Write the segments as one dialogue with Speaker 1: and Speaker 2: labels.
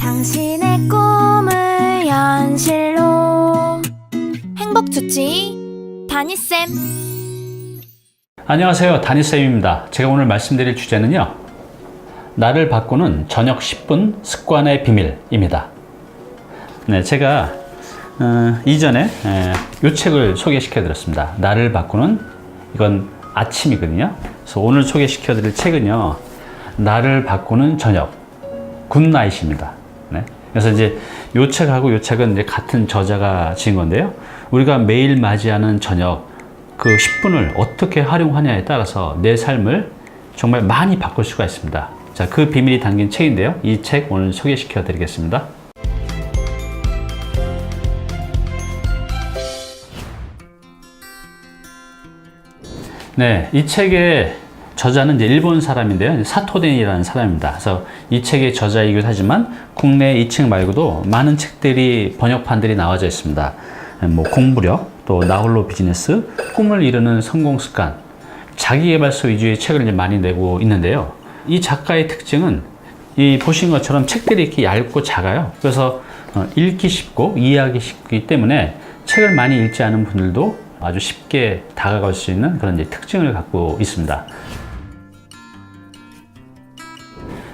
Speaker 1: 당신의 꿈을 현실로 행복주치 다니쌤.
Speaker 2: 안녕하세요, 다니쌤입니다. 제가 오늘 말씀드릴 주제는요, 나를 바꾸는 저녁 10분 습관의 비밀입니다. 네, 제가 이전에 이 책을 소개시켜 드렸습니다. 나를 바꾸는, 이건 아침이거든요. 그래서 오늘 소개시켜 드릴 책은요, 나를 바꾸는 저녁, 굿나잇입니다. 네. 그래서 이제 이 책하고 이 책은 이제 같은 저자가 지은 건데요. 우리가 매일 맞이하는 저녁 그 10분을 어떻게 활용하냐에 따라서 내 삶을 정말 많이 바꿀 수가 있습니다. 자, 그 비밀이 담긴 책인데요. 이 책 오늘 소개시켜 드리겠습니다. 네, 이 책의 저자는 이제 일본 사람인데요. 사토덴이라는 사람입니다. 그래서 이 책의 저자이기도 하지만 국내 이 책 말고도 많은 책들이 번역판들이 나와져 있습니다. 뭐 공부력, 또 나홀로 비즈니스, 꿈을 이루는 성공 습관, 자기계발서 위주의 책을 이제 많이 내고 있는데요. 이 작가의 특징은 이 보신 것처럼 책들이 이렇게 얇고 작아요. 그래서 읽기 쉽고 이해하기 쉽기 때문에 책을 많이 읽지 않은 분들도 아주 쉽게 다가갈 수 있는 그런 이제 특징을 갖고 있습니다.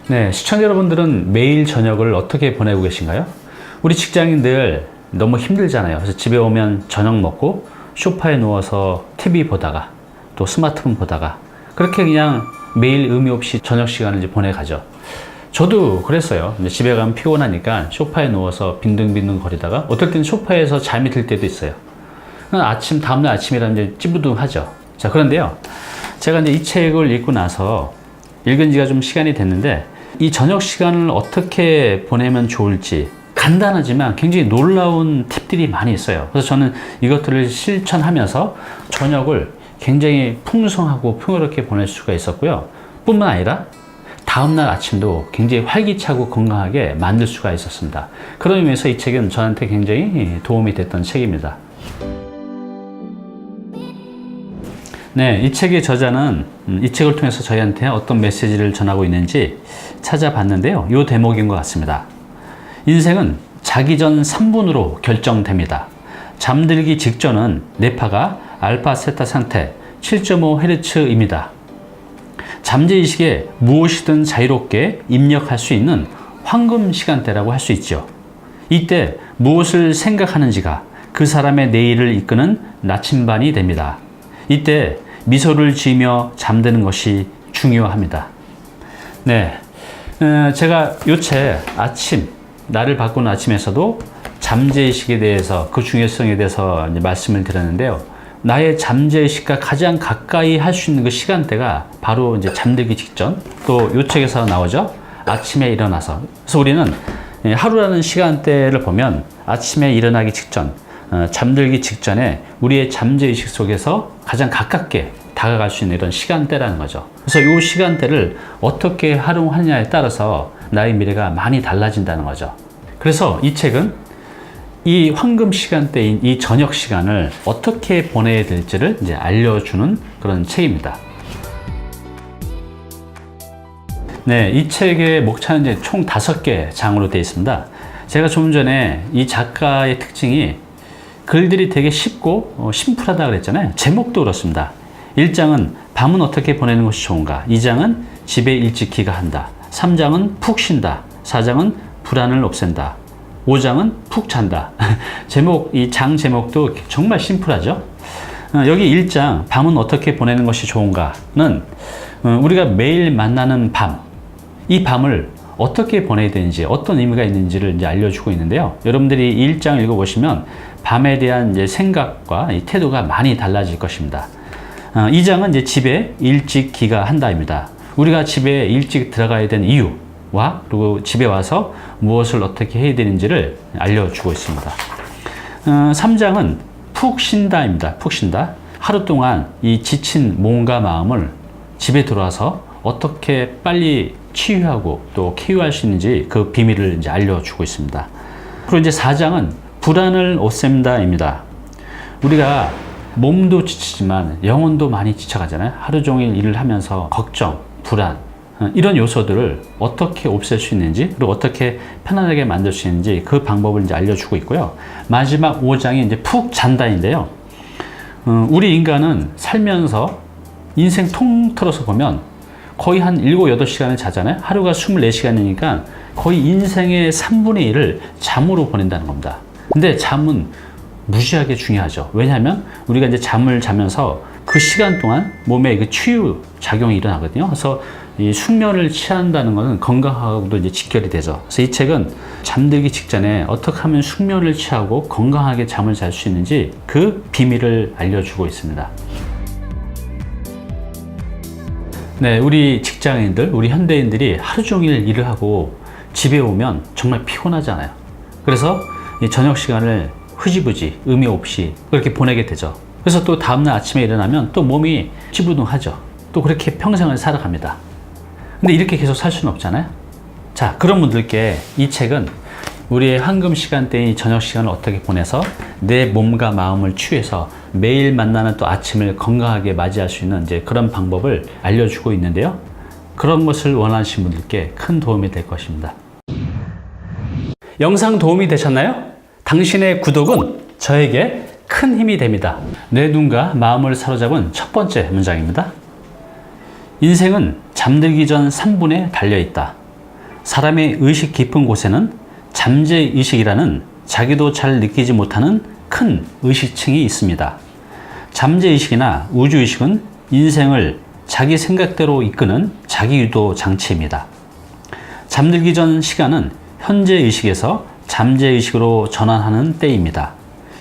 Speaker 2: 네, 시청자 여러분들은 매일 저녁을 어떻게 보내고 계신가요? 우리 직장인들 너무 힘들잖아요. 그래서 집에 오면 저녁 먹고 소파에 누워서 TV 보다가 또 스마트폰 보다가 그렇게 그냥 매일 의미 없이 저녁 시간을 이제 보내가죠. 저도 그랬어요. 이제 집에 가면 피곤하니까 소파에 누워서 빈둥빈둥 거리다가 어떨 때는 소파에서 잠이 들 때도 있어요. 다음날 아침이라면 이제 찌부둥하죠. 자, 그런데요, 제가 이제 이 책을 읽고 나서 읽은 지가 좀 시간이 됐는데 이 저녁 시간을 어떻게 보내면 좋을지 간단하지만 굉장히 놀라운 팁들이 많이 있어요. 그래서 저는 이것들을 실천하면서 저녁을 굉장히 풍성하고 풍요롭게 보낼 수가 있었고요. 뿐만 아니라 다음날 아침도 굉장히 활기차고 건강하게 만들 수가 있었습니다. 그런 의미에서 이 책은 저한테 굉장히 도움이 됐던 책입니다. 네, 이 책의 저자는 이 책을 통해서 저희한테 어떤 메시지를 전하고 있는지 찾아봤는데요. 이 대목인 것 같습니다. 인생은 자기 전 3분으로 결정됩니다. 잠들기 직전은 뇌파가 알파 세타 상태 7.5Hz입니다. 잠재의식에 무엇이든 자유롭게 입력할 수 있는 황금 시간대라고 할 수 있죠. 이때 무엇을 생각하는지가 그 사람의 내일을 이끄는 나침반이 됩니다. 이때 미소를 지으며 잠드는 것이 중요합니다. 네, 제가 요 책 나를 바꾸는 아침에서도 잠재의식에 대해서 그 중요성에 대해서 이제 말씀을 드렸는데요. 나의 잠재의식과 가장 가까이 할 수 있는 그 시간대가 바로 이제 잠들기 직전, 또 요 책에서 나오죠. 아침에 일어나서. 그래서 우리는 하루라는 시간대를 보면 아침에 일어나기 직전, 잠들기 직전에 우리의 잠재의식 속에서 가장 가깝게 다가갈 수 있는 이런 시간대라는 거죠. 그래서 이 시간대를 어떻게 활용하느냐에 따라서 나의 미래가 많이 달라진다는 거죠. 그래서 이 책은 이 황금 시간대인 이 저녁 시간을 어떻게 보내야 될지를 이제 알려주는 그런 책입니다. 네, 이 책의 목차는 이제 총 5개 장으로 되어 있습니다. 제가 조금 전에 이 작가의 특징이 글들이 되게 쉽고 심플하다 그랬잖아요. 제목도 그렇습니다. 1장은 밤은 어떻게 보내는 것이 좋은가, 2장은 집에 일찍 귀가한다, 3장은 푹 쉰다, 4장은 불안을 없앤다, 5장은 푹 잔다. 이 장 제목도 정말 심플하죠. 여기 1장 밤은 어떻게 보내는 것이 좋은가는 우리가 매일 만나는 밤, 이 밤을 어떻게 보내야 되는지, 어떤 의미가 있는지를 이제 알려주고 있는데요. 여러분들이 1장을 읽어보시면 밤에 대한 이제 생각과 이 태도가 많이 달라질 것입니다. 2장은 이제 집에 일찍 귀가한다입니다. 우리가 집에 일찍 들어가야 되는 이유와 그리고 집에 와서 무엇을 어떻게 해야 되는지를 알려주고 있습니다. 3장은 푹 쉰다입니다. 푹 쉰다. 하루 동안 이 지친 몸과 마음을 집에 들어와서 어떻게 빨리 치유하고 또 쾌유할 수 있는지 그 비밀을 이제 알려주고 있습니다. 그리고 이제 4장은 불안을 없앤다입니다. 우리가 몸도 지치지만 영혼도 많이 지쳐가잖아요. 하루 종일 일을 하면서 걱정, 불안, 이런 요소들을 어떻게 없앨 수 있는지, 그리고 어떻게 편안하게 만들 수 있는지 그 방법을 이제 알려주고 있고요. 마지막 5장이 이제 푹 잔다인데요. 우리 인간은 살면서 인생 통틀어서 보면 거의 한 7, 8시간을 자잖아요. 하루가 24시간이니까 거의 인생의 3분의 1을 잠으로 보낸다는 겁니다. 근데 잠은 무지하게 중요하죠. 왜냐하면 우리가 이제 잠을 자면서 그 시간 동안 몸에 그 치유 작용이 일어나거든요. 그래서 이 숙면을 취한다는 것은 건강하고도 이제 직결이 되죠. 그래서 이 책은 잠들기 직전에 어떻게 하면 숙면을 취하고 건강하게 잠을 잘 수 있는지 그 비밀을 알려주고 있습니다. 네, 우리 직장인들, 우리 현대인들이 하루 종일 일을 하고 집에 오면 정말 피곤하잖아요. 그래서 이 저녁 시간을 흐지부지, 의미 없이 그렇게 보내게 되죠. 그래서 또 다음날 아침에 일어나면 또 몸이 찌부둥하죠. 또 그렇게 평생을 살아갑니다. 근데 이렇게 계속 살 수는 없잖아요. 자, 그런 분들께 이 책은 우리의 황금 시간대인 저녁 시간을 어떻게 보내서 내 몸과 마음을 치유해서 매일 만나는 또 아침을 건강하게 맞이할 수 있는 이제 그런 방법을 알려주고 있는데요. 그런 것을 원하시는 분들께 큰 도움이 될 것입니다. 영상 도움이 되셨나요? 당신의 구독은 저에게 큰 힘이 됩니다. 내 눈과 마음을 사로잡은 첫 번째 문장입니다. 인생은 잠들기 전 3분에 달려있다. 사람의 의식 깊은 곳에는 잠재의식이라는 자기도 잘 느끼지 못하는 큰 의식층이 있습니다. 잠재의식이나 우주의식은 인생을 자기 생각대로 이끄는 자기유도 장치입니다. 잠들기 전 시간은 현재의식에서 잠재의식으로 전환하는 때입니다.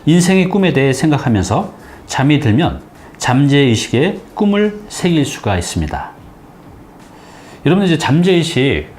Speaker 2: 인생의 꿈에 대해 생각하면서 잠이 들면 잠재의식에 꿈을 새길 수가 있습니다. 여러분 이제 잠재의식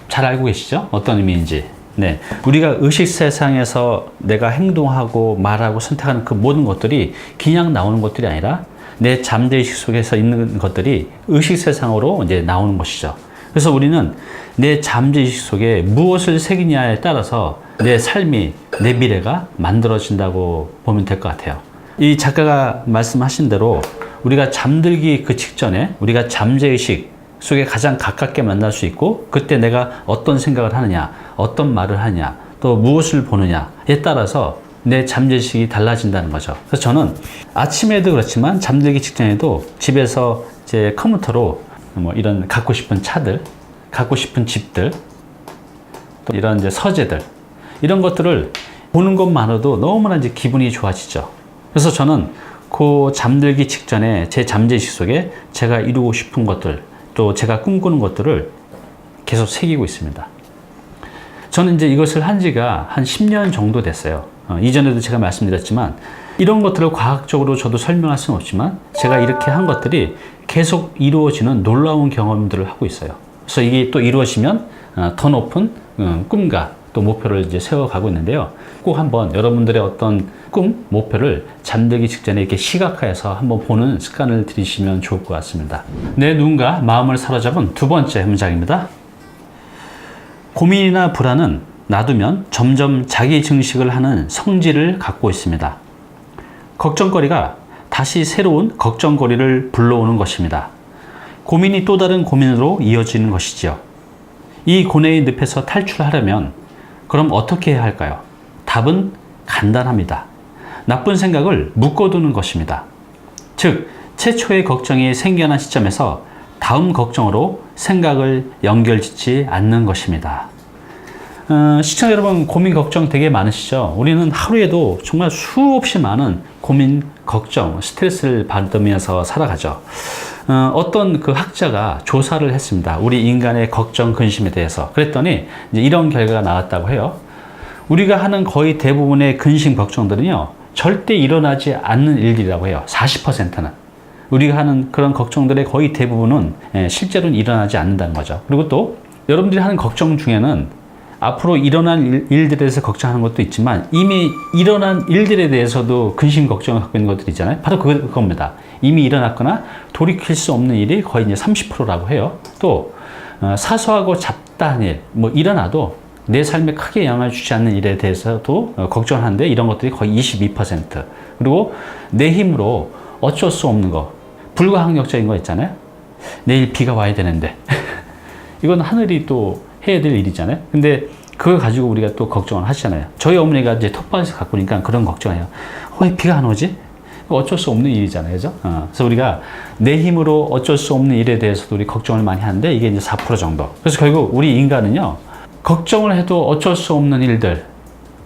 Speaker 2: 잘 알고 계시죠? 어떤 의미인지. 네, 우리가 의식 세상에서 내가 행동하고 말하고 선택하는 그 모든 것들이 그냥 나오는 것들이 아니라 내 잠재의식 속에서 있는 것들이 의식 세상으로 이제 나오는 것이죠. 그래서 우리는 내 잠재의식 속에 무엇을 새기냐에 따라서 내 삶이, 내 미래가 만들어진다고 보면 될 것 같아요. 이 작가가 말씀하신 대로 우리가 잠들기 그 직전에 우리가 잠재의식 속에 가장 가깝게 만날 수 있고 그때 내가 어떤 생각을 하느냐, 어떤 말을 하느냐, 또 무엇을 보느냐에 따라서 내 잠재의식이 달라진다는 거죠. 그래서 저는 아침에도 그렇지만 잠들기 직전에도 집에서 제 컴퓨터로 뭐 이런 갖고 싶은 차들, 갖고 싶은 집들, 또 이런 이제 서재들, 이런 것들을 보는 것만으로도 너무나 이제 기분이 좋아지죠. 그래서 저는 그 잠들기 직전에 제 잠재의식 속에 제가 이루고 싶은 것들, 또 제가 꿈꾸는 것들을 계속 새기고 있습니다. 저는 이제 이것을 한 지가 한 10년 정도 됐어요. 이전에도 제가 말씀드렸지만 이런 것들을 과학적으로 저도 설명할 수는 없지만 제가 이렇게 한 것들이 계속 이루어지는 놀라운 경험들을 하고 있어요. 그래서 이게 또 이루어지면 더 높은 꿈과 또 목표를 이제 세워가고 있는데요. 꼭 한번 여러분들의 어떤 꿈, 목표를 잠들기 직전에 이렇게 시각화해서 한번 보는 습관을 들이시면 좋을 것 같습니다. 내 눈과 마음을 사로잡은 두 번째 문장입니다. 고민이나 불안은 놔두면 점점 자기 증식을 하는 성질을 갖고 있습니다. 걱정거리가 다시 새로운 걱정거리를 불러오는 것입니다. 고민이 또 다른 고민으로 이어지는 것이지요. 이 고뇌의 늪에서 탈출하려면 그럼 어떻게 해야 할까요? 답은 간단합니다. 나쁜 생각을 묶어두는 것입니다. 즉, 최초의 걱정이 생겨난 시점에서 다음 걱정으로 생각을 연결짓지 않는 것입니다. 시청자 여러분, 고민 걱정 되게 많으시죠? 우리는 하루에도 정말 수없이 많은 고민, 걱정, 스트레스를 받으면서 살아가죠. 어떤 그 학자가 조사를 했습니다. 우리 인간의 걱정, 근심에 대해서. 그랬더니 이제 이런 결과가 나왔다고 해요. 우리가 하는 거의 대부분의 근심, 걱정들은요, 절대 일어나지 않는 일들이라고 해요. 40%는. 우리가 하는 그런 걱정들의 거의 대부분은 실제로는 일어나지 않는다는 거죠. 그리고 또 여러분들이 하는 걱정 중에는 앞으로 일어날 일들에 대해서 걱정하는 것도 있지만 이미 일어난 일들에 대해서도 근심 걱정을 갖고 있는 것들이 있잖아요. 바로 그겁니다. 이미 일어났거나 돌이킬 수 없는 일이 거의 이제 30%라고 해요. 또 사소하고 잡다한 일, 뭐 일어나도 내 삶에 크게 영향을 주지 않는 일에 대해서도 걱정하는데 이런 것들이 거의 22%. 그리고 내 힘으로 어쩔 수 없는 거, 불가항력적인 거 있잖아요. 내일 비가 와야 되는데 이건 하늘이 또 해야 될 일이잖아요. 근데 그걸 가지고 우리가 또 걱정을 하시잖아요. 저희 어머니가 이제 텃밭에서 가꾸니까 그런 걱정해요. 왜 비가 안 오지? 어쩔 수 없는 일이잖아요. 그죠? 그래서 우리가 내 힘으로 어쩔 수 없는 일에 대해서도 우리 걱정을 많이 하는데 이게 이제 4% 정도. 그래서 결국 우리 인간은요, 걱정을 해도 어쩔 수 없는 일들,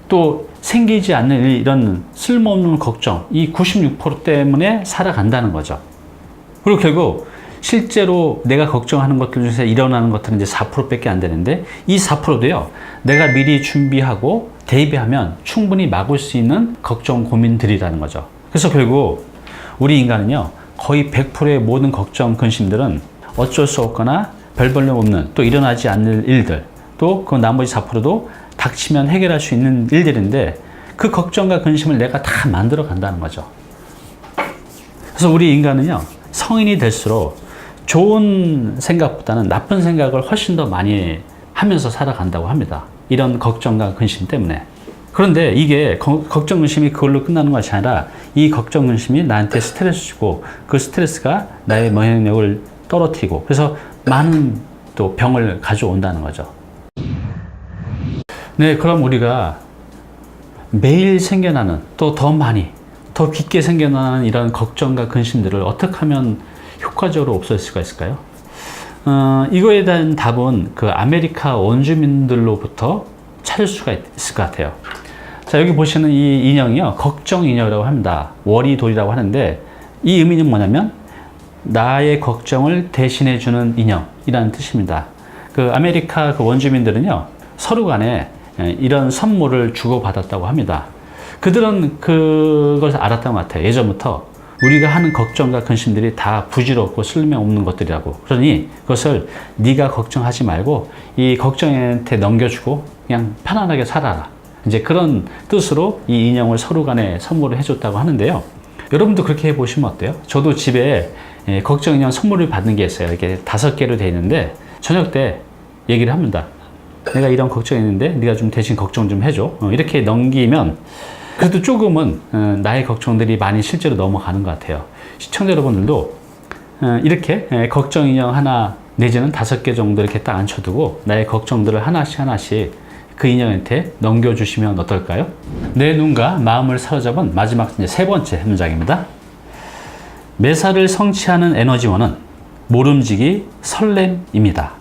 Speaker 2: 또 생기지 않는 일, 이런 쓸모없는 걱정, 이 96% 때문에 살아간다는 거죠. 그리고 결국 실제로 내가 걱정하는 것들 중에서 일어나는 것들은 이제 4%밖에 안 되는데 이 4%도요, 내가 미리 준비하고 대비하면 충분히 막을 수 있는 걱정, 고민들이라는 거죠. 그래서 결국 우리 인간은요, 거의 100%의 모든 걱정, 근심들은 어쩔 수 없거나 별 볼일 없는, 또 일어나지 않는 일들, 또 그 나머지 4%도 닥치면 해결할 수 있는 일들인데 그 걱정과 근심을 내가 다 만들어 간다는 거죠. 그래서 우리 인간은요, 성인이 될수록 좋은 생각보다는 나쁜 생각을 훨씬 더 많이 하면서 살아간다고 합니다. 이런 걱정과 근심 때문에. 그런데 이게 걱정, 근심이 그걸로 끝나는 것이 아니라 이 걱정, 근심이 나한테 스트레스 주고 그 스트레스가 나의 면역력을 떨어뜨리고 그래서 많은 또 병을 가져온다는 거죠. 네, 그럼 우리가 매일 생겨나는, 또 더 많이, 더 깊게 생겨나는 이런 걱정과 근심들을 어떻게 하면 효과적으로 없앨 수가 있을까요? 이거에 대한 답은 그 아메리카 원주민들로부터 찾을 수가 있을 것 같아요. 자, 여기 보시는 이 인형이요, 걱정 인형이라고 합니다. 워리돌이라고 하는데 이 의미는 뭐냐면 나의 걱정을 대신해주는 인형이라는 뜻입니다. 그 아메리카 그 원주민들은요, 서로 간에 이런 선물을 주고받았다고 합니다. 그들은 그걸 알았던 것 같아요. 예전부터 우리가 하는 걱정과 근심들이 다 부질없고 쓸모없는 것들이라고. 그러니 그것을 네가 걱정하지 말고 이 걱정한테 넘겨주고 그냥 편안하게 살아라. 이제 그런 뜻으로 이 인형을 서로 간에 선물을 해줬다고 하는데요. 여러분도 그렇게 해보시면 어때요? 저도 집에 걱정 인형 선물을 받는 게 있어요. 이렇게 5개로 되어 있는데 저녁 때 얘기를 합니다. 내가 이런 걱정이 있는데 네가 좀 대신 걱정 좀 해줘. 이렇게 넘기면 그래도 조금은 나의 걱정들이 많이 실제로 넘어가는 것 같아요. 시청자 여러분들도 이렇게 걱정 인형 하나 내지는 5개 정도 이렇게 딱 앉혀두고 나의 걱정들을 하나씩 그 인형한테 넘겨주시면 어떨까요? 내 눈과 마음을 사로잡은 마지막 이제 3번째 문장입니다. 매사를 성취하는 에너지원은 모름지기 설렘입니다.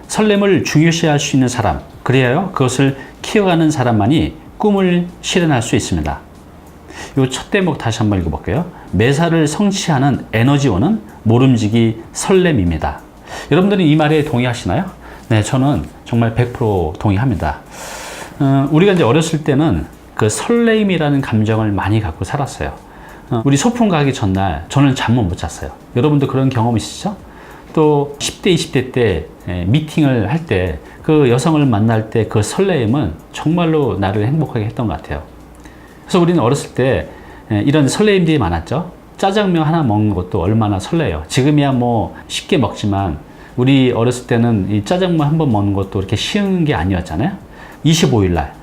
Speaker 2: 설렘을 중요시할 수 있는 사람, 그래야 그것을 키워가는 사람만이 꿈을 실현할 수 있습니다. 이 첫 대목 다시 한번 읽어볼게요. 매사를 성취하는 에너지원은 모름지기 설렘입니다. 여러분들은 이 말에 동의하시나요? 네, 저는 정말 100% 동의합니다. 우리가 이제 어렸을 때는 그 설렘이라는 감정을 많이 갖고 살았어요. 우리 소풍 가기 전날 저는 잠을 못 잤어요. 여러분도 그런 경험 있으시죠? 또 10대, 20대 때 미팅을 할 때 그 여성을 만날 때 그 설레임은 정말로 나를 행복하게 했던 것 같아요. 그래서 우리는 어렸을 때 이런 설레임들이 많았죠. 짜장면 하나 먹는 것도 얼마나 설레요. 지금이야 뭐 쉽게 먹지만 우리 어렸을 때는 이 짜장면 한 번 먹는 것도 그렇게 쉬운 게 아니었잖아요. 25일 날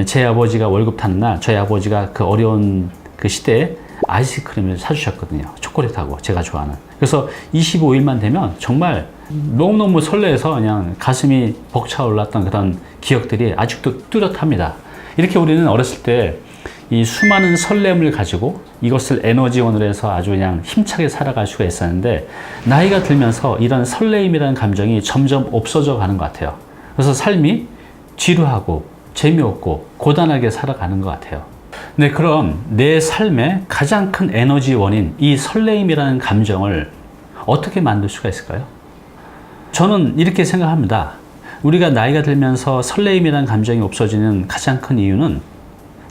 Speaker 2: 제 아버지가 월급 타는 날 저희 아버지가 그 어려운 그 시대에 아이스크림을 사주셨거든요. 초콜릿하고 제가 좋아하는. 그래서 25일만 되면 정말 너무너무 설레서 그냥 가슴이 벅차 올랐던 그런 기억들이 아직도 뚜렷합니다. 이렇게 우리는 어렸을 때 이 수많은 설렘을 가지고 이것을 에너지원으로 해서 아주 그냥 힘차게 살아갈 수가 있었는데 나이가 들면서 이런 설레임이라는 감정이 점점 없어져 가는 것 같아요. 그래서 삶이 지루하고 재미없고 고단하게 살아가는 것 같아요. 네, 그럼 내 삶의 가장 큰 에너지원인 이 설레임이라는 감정을 어떻게 만들 수가 있을까요? 저는 이렇게 생각합니다. 우리가 나이가 들면서 설레임이라는 감정이 없어지는 가장 큰 이유는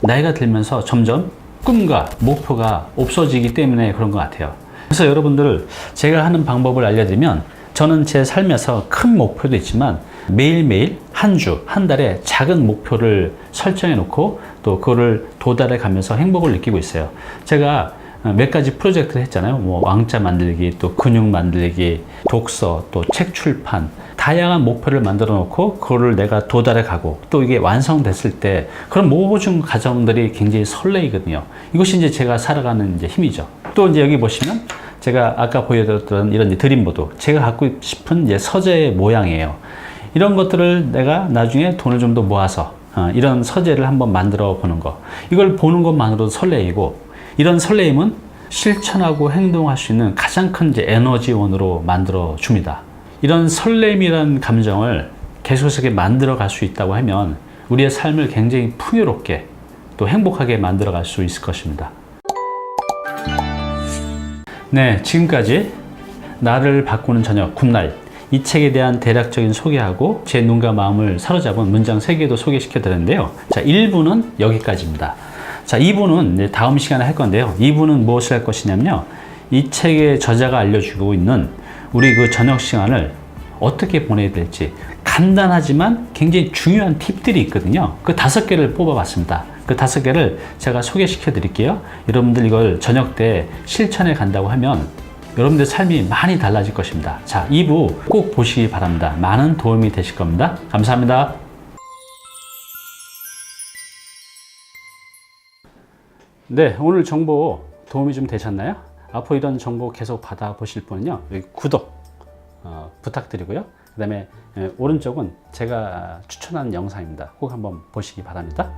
Speaker 2: 나이가 들면서 점점 꿈과 목표가 없어지기 때문에 그런 것 같아요. 그래서 여러분들 제가 하는 방법을 알려드리면 저는 제 삶에서 큰 목표도 있지만 매일매일 한 주, 한 달에 작은 목표를 설정해 놓고 또 그거를 도달해 가면서 행복을 느끼고 있어요. 제가 몇 가지 프로젝트를 했잖아요. 뭐 왕자 만들기, 또 근육 만들기, 독서, 또 책 출판, 다양한 목표를 만들어 놓고 그거를 내가 도달해 가고 또 이게 완성됐을 때 그런 모든 과정들이 굉장히 설레이거든요. 이것이 이제 제가 살아가는 이제 힘이죠. 또 이제 여기 보시면 제가 아까 보여드렸던 이런 드림보드, 제가 갖고 싶은 이제 서재의 모양이에요. 이런 것들을 내가 나중에 돈을 좀 더 모아서 이런 서재를 한번 만들어 보는 거, 이걸 보는 것만으로도 설레이고, 이런 설레임은 실천하고 행동할 수 있는 가장 큰 이제 에너지원으로 만들어 줍니다. 이런 설렘이라는 감정을 계속해서 만들어 갈 수 있다고 하면 우리의 삶을 굉장히 풍요롭게 또 행복하게 만들어 갈 수 있을 것입니다. 네, 지금까지 나를 바꾸는 저녁 굿나잇, 이 책에 대한 대략적인 소개하고 제 눈과 마음을 사로잡은 문장 3개도 소개시켜 드렸는데요. 자, 1부는 여기까지입니다. 자, 2부는 다음 시간에 할 건데요. 2부는 무엇을 할 것이냐면요, 이 책의 저자가 알려주고 있는 우리 그 저녁 시간을 어떻게 보내야 될지 간단하지만 굉장히 중요한 팁들이 있거든요. 그 5개를 뽑아봤습니다. 그 5개를 제가 소개시켜 드릴게요. 여러분들 이걸 저녁 때 실천해 간다고 하면 여러분들 삶이 많이 달라질 것입니다. 자, 2부 꼭 보시기 바랍니다. 많은 도움이 되실 겁니다. 감사합니다. 네, 오늘 정보 도움이 좀 되셨나요? 앞으로 이런 정보 계속 받아보실 분은요, 여기 구독 부탁드리고요. 그 다음에 오른쪽은 제가 추천하는 영상입니다. 꼭 한번 보시기 바랍니다.